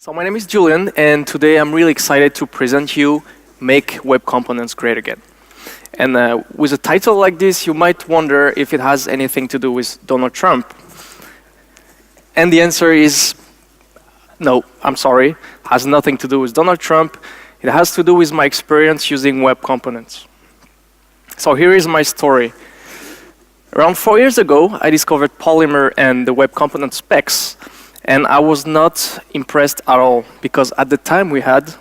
So my name is Julien, and today I'm really excited to present you Make Web Components Great Again. And with a title like this, you might wonder if it has anything to do with Donald Trump. And the answer is no, I'm sorry. It has nothing to do with Donald Trump. It has to do with my experience using web components. So here is my story. Around 4 years ago, I discovered Polymer and the web component specs. And I was not impressed at all, because at the time we had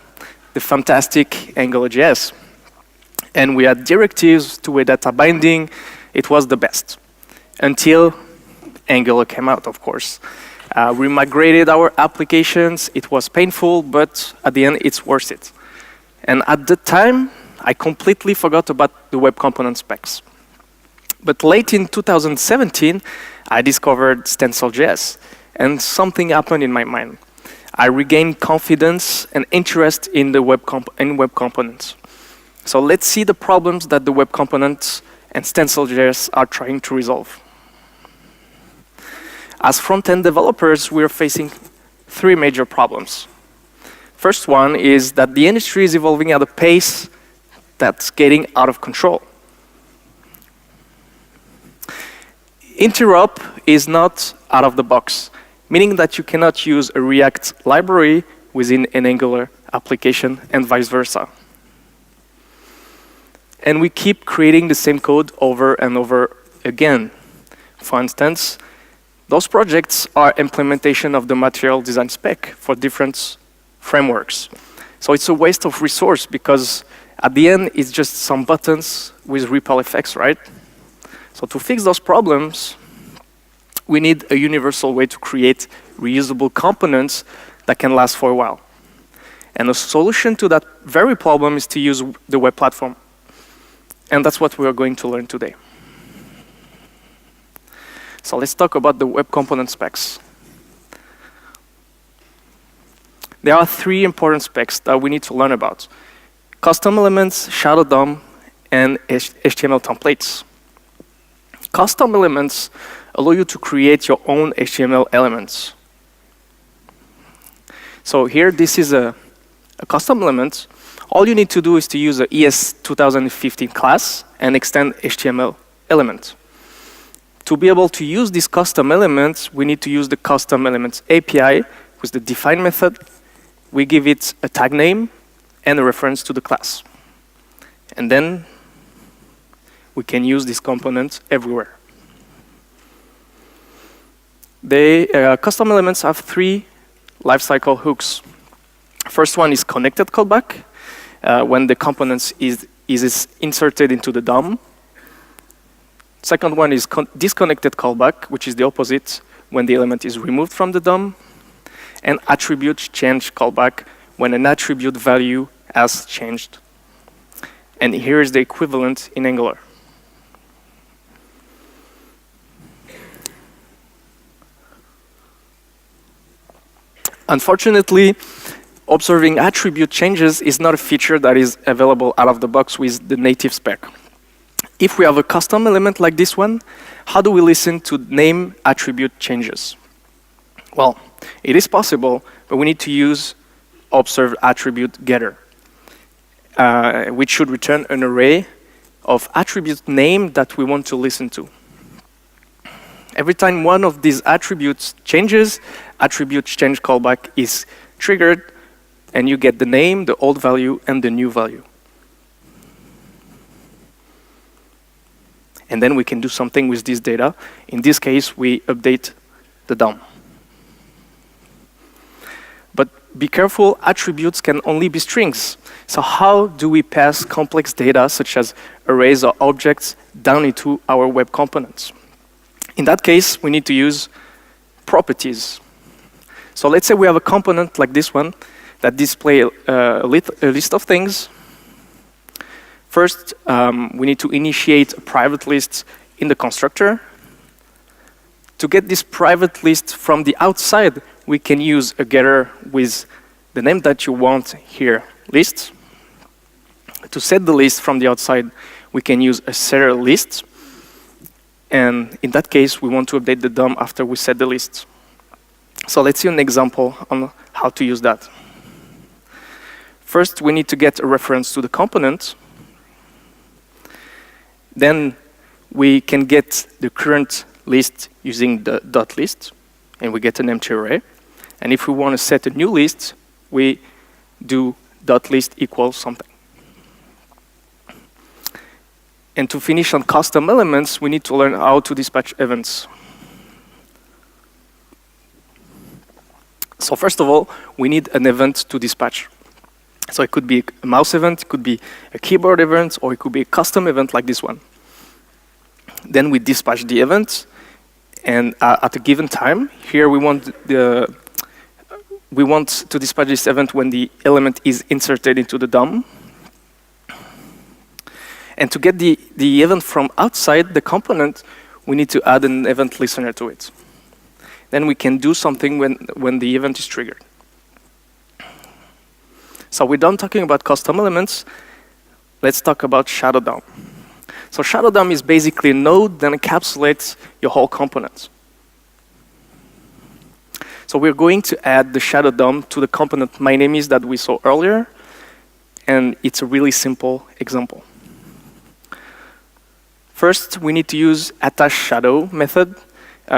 the fantastic AngularJS. And we had directives, two-way data binding. It was the best. Until Angular came out, of course. We migrated our applications. It was painful, but at the end, it's worth it. And at the time, I completely forgot about the web component specs. But late in 2017, I discovered StencilJS. And something happened in my mind. I regained confidence and interest in the web components. So let's see the problems that the web components and StencilJS are trying to resolve. As front-end developers, we're facing three major problems. First one is that the industry is evolving at a pace that's getting out of control. Interop is not out of the box, meaning that you cannot use a React library within an Angular application and vice versa. And we keep creating the same code over and over again. For instance, those projects are implementation of the material design spec for different frameworks. So it's a waste of resource, because at the end, it's just some buttons with ripple effects, right? So to fix those problems, we need a universal way to create reusable components that can last for a while. And a solution to that very problem is to use the web platform. And that's what we are going to learn today. So let's talk about the web component specs. There are three important specs that we need to learn about: custom elements, shadow DOM, and HTML templates. Custom elements allow you to create your own HTML elements. So here, this is a custom element. All you need to do is to use the ES 2015 class and extend HTML element. To be able to use these custom elements, we need to use the custom elements API with the define method. We give it a tag name and a reference to the class. And then we can use this component everywhere. The custom elements have three lifecycle hooks. First one is connected callback, when the component is inserted into the DOM. Second one is disconnected callback, which is the opposite, when the element is removed from the DOM. And attribute change callback, when an attribute value has changed. And here is the equivalent in Angular. Unfortunately, observing attribute changes is not a feature that is available out of the box with the native spec. If we have a custom element like this one, how do we listen to name attribute changes? Well, it is possible, but we need to use observed attribute getter, which should return an array of attribute name that we want to listen to. Every time one of these attributes changes, attribute change callback is triggered, and you get the name, the old value, and the new value. And then we can do something with this data. In this case, we update the DOM. But be careful, attributes can only be strings. So how do we pass complex data, such as arrays or objects, down into our web components? In that case, we need to use properties. So let's say we have a component like this one that displays a list of things. First, we need to initiate a private list in the constructor. To get this private list from the outside, we can use a getter with the name that you want here, list. To set the list from the outside, we can use a setter list. And in that case, we want to update the DOM after we set the list. So let's see an example on how to use that. First, we need to get a reference to the component. Then we can get the current list using the dot list, and we get an empty array. And if we want to set a new list, we do dot list equals something. And to finish on custom elements, we need to learn how to dispatch events. So first of all, we need an event to dispatch. So it could be a mouse event, it could be a keyboard event, or it could be a custom event like this one. Then we dispatch the event, and at a given time, here we want to dispatch this event when the element is inserted into the DOM. And to get the event from outside the component, we need to add an event listener to it. Then we can do something when the event is triggered. So we're done talking about custom elements. Let's talk about Shadow DOM. So Shadow DOM is basically a node that encapsulates your whole component. So we're going to add the Shadow DOM to the component my name is that we saw earlier, and it's a really simple example. First, we need to use attach shadow method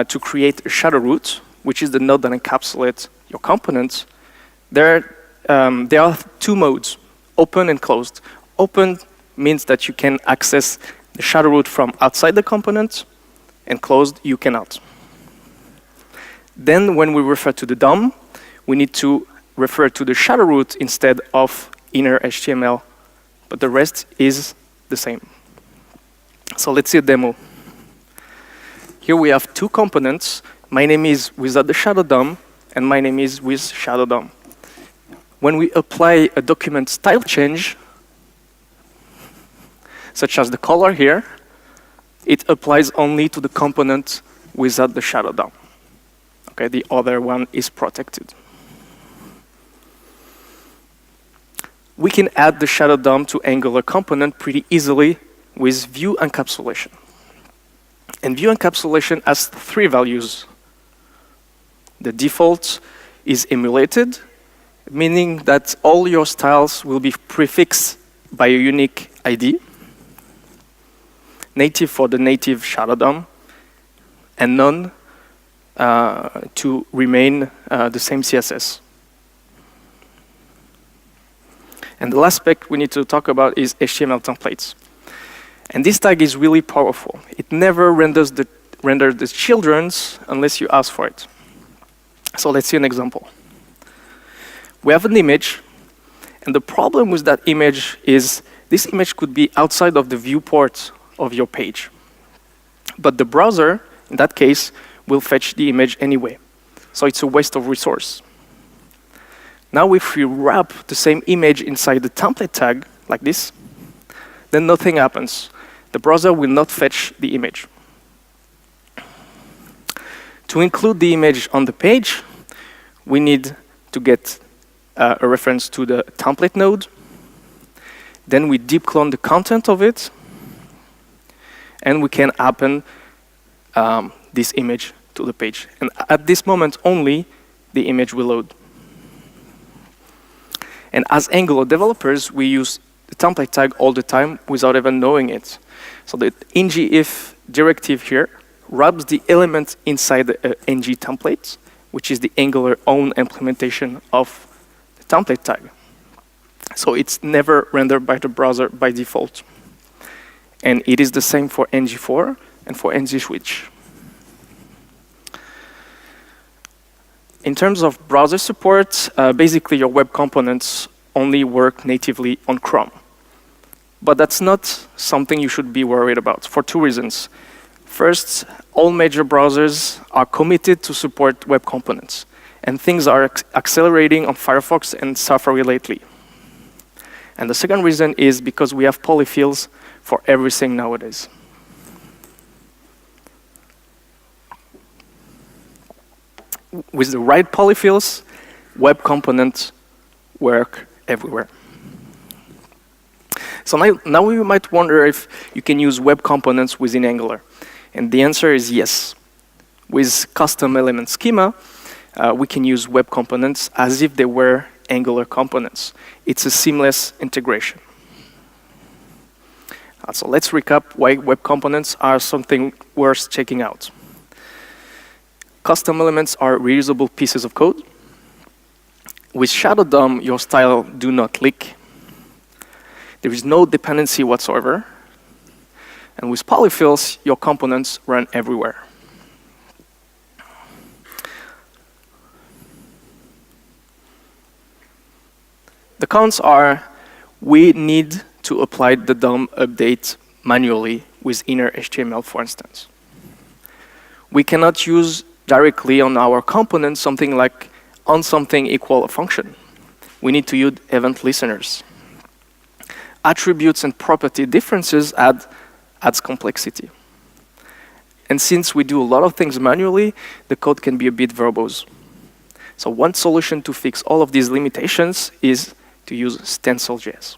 to create a shadow root, which is the node that encapsulates your component. There are two modes, open and closed. Open means that you can access the shadow root from outside the component, and closed, you cannot. Then when we refer to the DOM, we need to refer to the shadow root instead of inner HTML, but the rest is the same. So let's see a demo. Here we have two components. My name is without the shadow DOM, and my name is with shadow DOM. When we apply a document style change, such as the color here, it applies only to the component without the shadow DOM. Okay, the other one is protected. We can add the shadow DOM to Angular component pretty easily with view encapsulation. And view encapsulation has three values. The default is emulated, meaning that all your styles will be prefixed by a unique ID, native for the native shadow DOM, and none to remain the same CSS. And the last spec we need to talk about is HTML templates. And this tag is really powerful. It never renders the children's unless you ask for it. So let's see an example. We have an image, and the problem with that image is this image could be outside of the viewport of your page. But the browser, in that case, will fetch the image anyway. So it's a waste of resource. Now if we wrap the same image inside the template tag, like this, then nothing happens. The browser will not fetch the image. To include the image on the page, we need to get a reference to the template node. Then we deep clone the content of it, and we can append this image to the page. And at this moment only, the image will load. And as Angular developers, we use the template tag all the time without even knowing it. So the ngIf directive here wraps the element inside the ng template, which is the Angular own implementation of the template tag. So it's never rendered by the browser by default. And it is the same for ng4 and for ngSwitch. In terms of browser support, basically your web components only work natively on Chrome. But that's not something you should be worried about for two reasons. First, all major browsers are committed to support web components, and things are accelerating on Firefox and Safari lately. And the second reason is because we have polyfills for everything nowadays. With the right polyfills, web components work everywhere. So now you might wonder if you can use web components within Angular. And the answer is yes. With custom element schema, we can use web components as if they were Angular components. It's a seamless integration. So let's recap why web components are something worth checking out. Custom elements are reusable pieces of code. With Shadow DOM, your style do not leak. There is no dependency whatsoever. And with polyfills, your components run everywhere. The cons are we need to apply the DOM update manually with inner HTML, for instance. We cannot use directly on our component something like on something equal a function. We need to use event listeners. Attributes and property differences adds complexity. And since we do a lot of things manually, the code can be a bit verbose. So one solution to fix all of these limitations is to use StencilJS.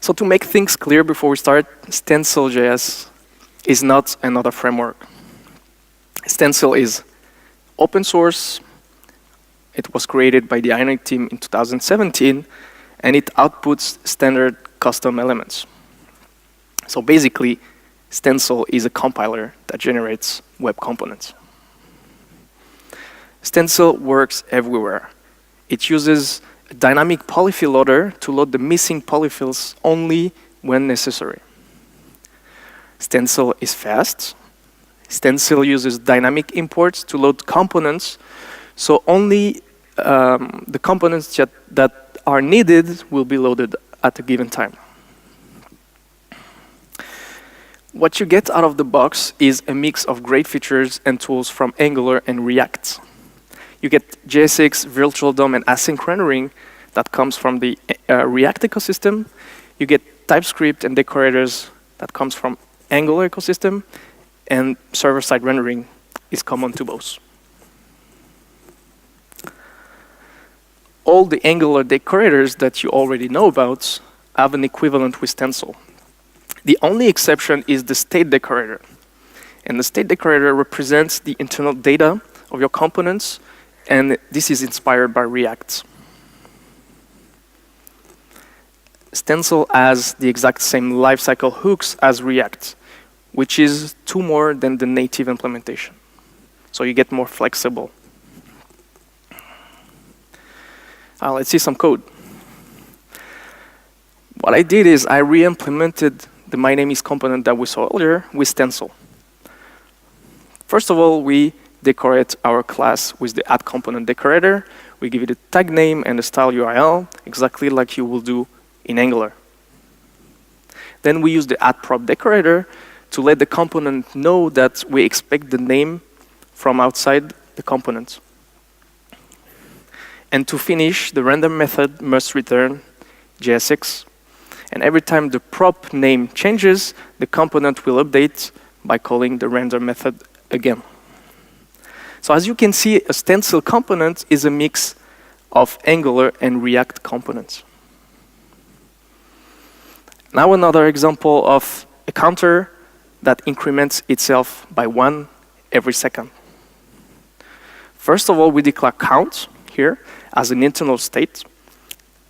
So to make things clear before we start, StencilJS is not another framework. Stencil is open source. It was created by the Ionic team in 2017, and it outputs standard custom elements. So basically, Stencil is a compiler that generates web components. Stencil works everywhere. It uses a dynamic polyfill loader to load the missing polyfills only when necessary. Stencil is fast. Stencil uses dynamic imports to load components, so only the components that are needed will be loaded at a given time. What you get out of the box is a mix of great features and tools from Angular and React. You get JSX, virtual DOM, and async rendering that comes from the React ecosystem. You get TypeScript and decorators that comes from Angular ecosystem, and server-side rendering is common to both. All the Angular decorators that you already know about have an equivalent with Stencil. The only exception is the state decorator. And the state decorator represents the internal data of your components, and this is inspired by React. Stencil has the exact same lifecycle hooks as React, which is 2 more than the native implementation. So you get more flexible. Let's see some code. What I did is I re-implemented the My Name Is component that we saw earlier with Stencil. First of all, we decorate our class with the add component decorator. We give it a tag name and a style URL, exactly like you will do in Angular. Then we use the add prop decorator to let the component know that we expect the name from outside the component. And to finish, the render method must return JSX. And every time the prop name changes, the component will update by calling the render method again. So as you can see, a Stencil component is a mix of Angular and React components. Now another example of a counter that increments itself by 1 every second. First of all, we declare count here as an internal state.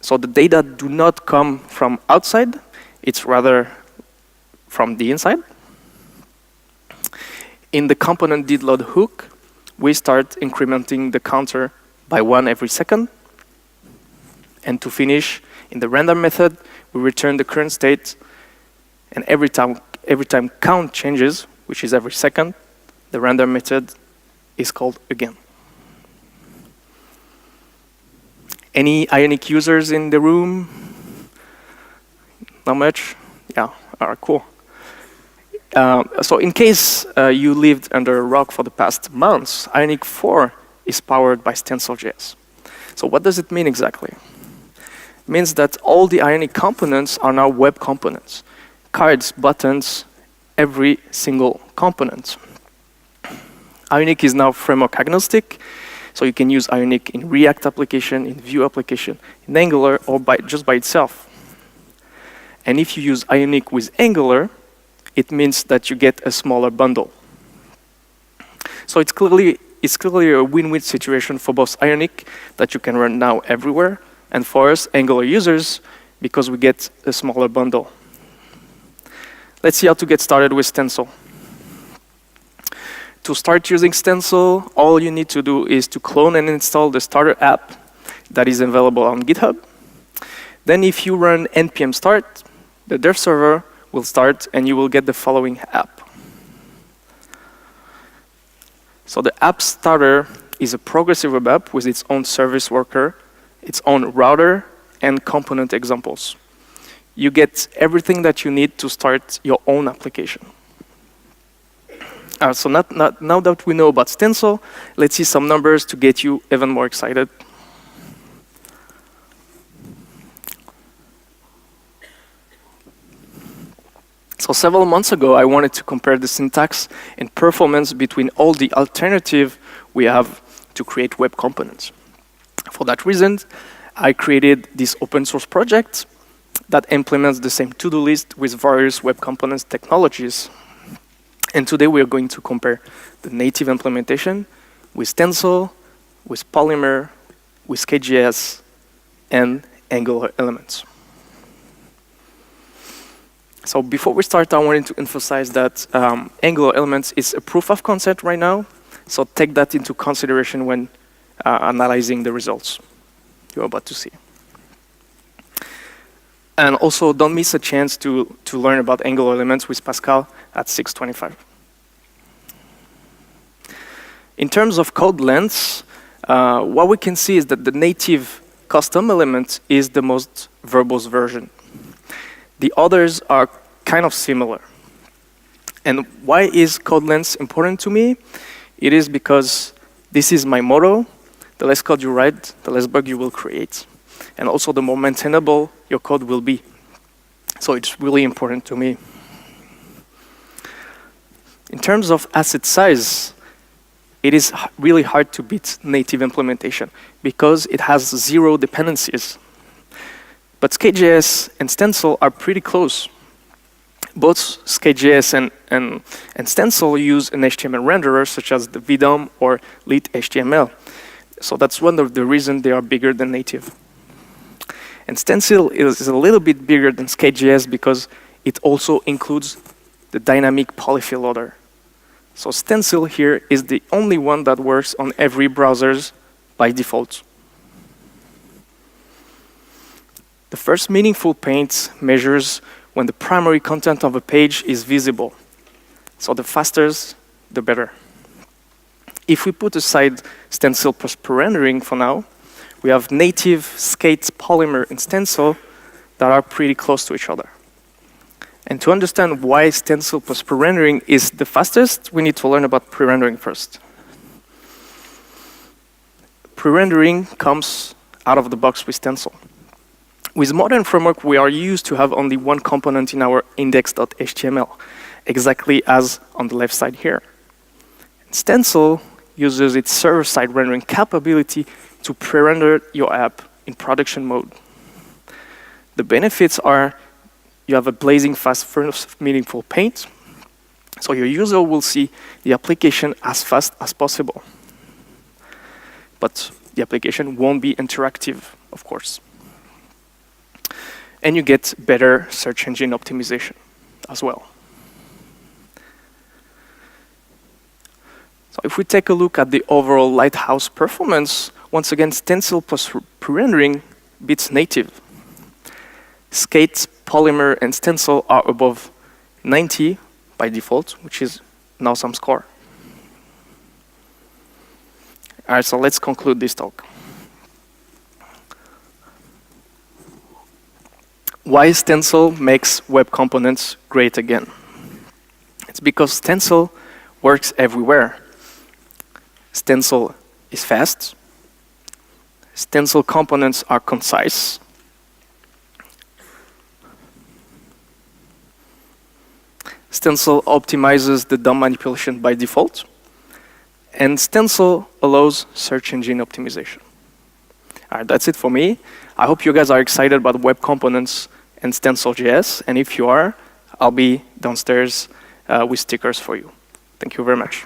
So the data do not come from outside, it's rather from the inside. In the component did load hook, we start incrementing the counter by 1 every second. And to finish, in the render method, we return the current state, and every time count changes, which is every second, the render method is called again. Any Ionic users in the room? Not much? Yeah, all right, cool. So in case you lived under a rock for the past months, Ionic 4 is powered by StencilJS. So what does it mean exactly? It means that all the Ionic components are now web components. Cards, buttons, every single component. Ionic is now framework agnostic, so you can use Ionic in React application, in Vue application, in Angular, or just by itself. And if you use Ionic with Angular, it means that you get a smaller bundle. So it's clearly a win-win situation for both Ionic, that you can run now everywhere, and for us, Angular users, because we get a smaller bundle. Let's see how to get started with Stencil. To start using Stencil, all you need to do is to clone and install the starter app that is available on GitHub. Then if you run npm start, the dev server will start and you will get the following app. So the app starter is a progressive web app with its own service worker, its own router, and component examples. You get everything that you need to start your own application. So now that we know about Stencil, let's see some numbers to get you even more excited. So several months ago, I wanted to compare the syntax and performance between all the alternatives we have to create web components. For that reason, I created this open source project that implements the same to-do list with various web components technologies. And today we are going to compare the native implementation with Stencil, with Polymer, with StencilJS, and Angular elements. So before we start, I wanted to emphasize that Angular elements is a proof of concept right now. So take that into consideration when analyzing the results you're about to see. And also, don't miss a chance to learn about Angular elements with Pascal at 6:25. In terms of code lengths, what we can see is that the native custom element is the most verbose version. The others are kind of similar. And why is code length important to me? It is because this is my motto: the less code you write, the less bug you will create. And also, the more maintainable your code will be. So it's really important to me. In terms of asset size, it is really hard to beat native implementation because it has 0 dependencies. But StencilJS and Stencil are pretty close. Both StencilJS and Stencil use an HTML renderer such as the VDOM or LIGHTHTML. So that's one of the reasons they are bigger than native. And Stencil is a little bit bigger than StencilJS because it also includes the dynamic polyfill loader. So Stencil here is the only one that works on every browser by default. The first meaningful paint measures when the primary content of a page is visible. So the faster, the better. If we put aside Stencil plus pre-rendering for now, we have native, Skate, Polymer, and Stencil that are pretty close to each other. And to understand why Stencil plus pre-rendering is the fastest, we need to learn about pre-rendering first. Pre-rendering comes out of the box with Stencil. With modern framework, we are used to have only one component in our index.html, exactly as on the left side here. Stencil uses its server-side rendering capability to pre-render your app in production mode. The benefits are you have a blazing fast first meaningful paint, so your user will see the application as fast as possible. But the application won't be interactive, of course. And you get better search engine optimization as well. So if we take a look at the overall Lighthouse performance, once again, Stencil plus pre-rendering beats native. Skate, Polymer, and Stencil are above 90 by default, which is an awesome score. All right, so let's conclude this talk. Why Stencil makes web components great again? It's because Stencil works everywhere. Stencil is fast. Stencil components are concise. Stencil optimizes the DOM manipulation by default. And Stencil allows search engine optimization. All right, that's it for me. I hope you guys are excited about web components and StencilJS. And if you are, I'll be downstairs with stickers for you. Thank you very much.